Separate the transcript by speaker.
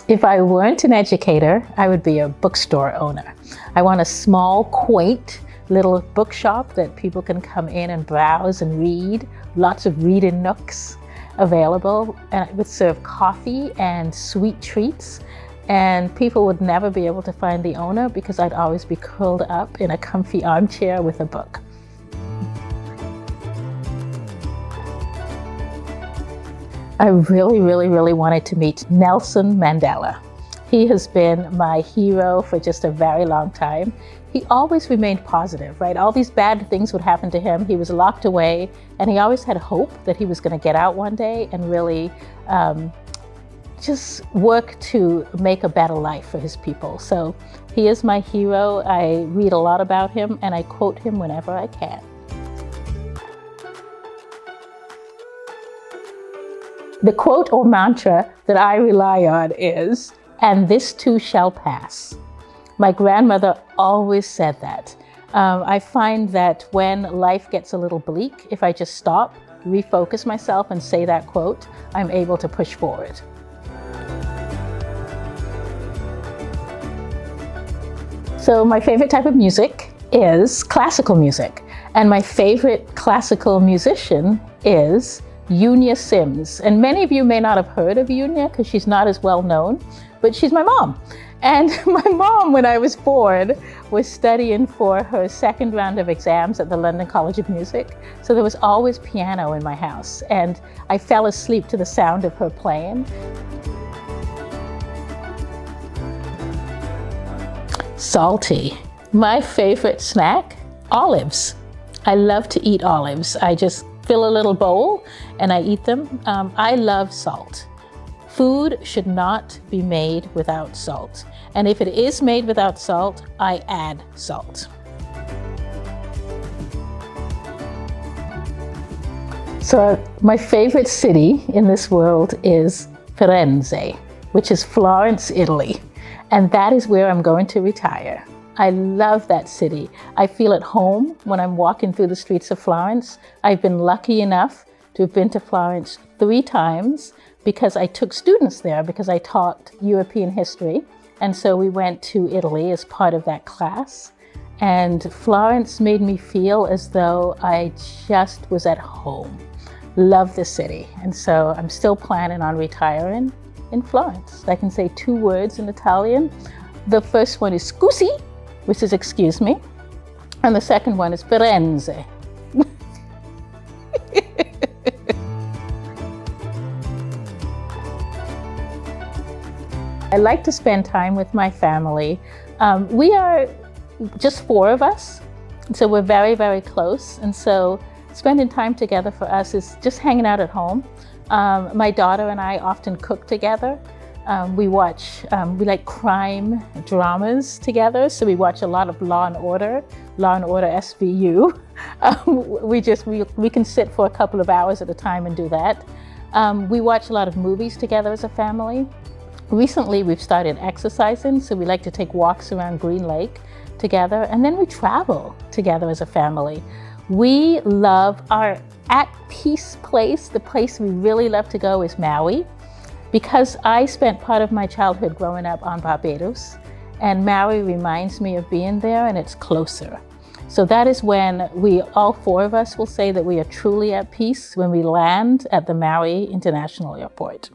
Speaker 1: If I weren't an educator, I would be a bookstore owner. I want a small, quaint little bookshop that people can come in and browse and read. Lots of reading nooks available, and I would serve coffee and sweet treats. And people would never be able to find the owner because I'd always be curled up in a comfy armchair with a book. I really wanted to meet Nelson Mandela. He has been my hero for just a very long time. He always remained positive, right? All these bad things would happen to him. He was locked away, and he always had hope that he was going to get out one day and really just work to make a better life for his people. So he is my hero. I read a lot about him, and I quote him whenever I can. The quote or mantra that I rely on is, "And this too shall pass." My grandmother always said that. I find that when life gets a little bleak, if I just stop, refocus myself and say that quote, I'm able to push forward. So my favorite type of music is classical music. And my favorite classical musician is Unia Sims. And many of you may not have heard of Unia because she's not as well known, but she's my mom. And my mom, when I was born, was studying for her second round of exams at the London College of Music. So there was always piano in my house, and I fell asleep to the sound of her playing. Salty. My favorite snack, olives. I love to eat olives. I just fill a little bowl and I eat them. I love salt. Food should not be made without salt. And if it is made without salt, I add salt. So my favorite city in this world is Firenze, which is Florence, Italy. And that is where I'm going to retire. I love that city. I feel at home when I'm walking through the streets of Florence. I've been lucky enough to have been to Florence 3 times because I took students there because I taught European history. And so we went to Italy as part of that class. And Florence made me feel as though I just was at home. Love the city. And so I'm still planning on retiring in Florence. I can say 2 words in Italian. The first one is scusi, which is excuse me. And the second one is Firenze. I like to spend time with my family. We are just 4 of us, so we're very close. And so spending time together for us is just hanging out at home. My daughter and I often cook together. We like crime dramas together, so we watch a lot of Law and Order SVU. We can sit for a couple of hours at a time and do that. We watch a lot of movies together as a family. Recently, we've started exercising, so we like to take walks around Green Lake together, and then we travel together as a family. We love our at-peace place. The place we really love to go is Maui, because I spent part of my childhood growing up on Barbados, and Maui reminds me of being there, and it's closer. So that is when all 4 of us will say that we are truly at peace when we land at the Maui International Airport.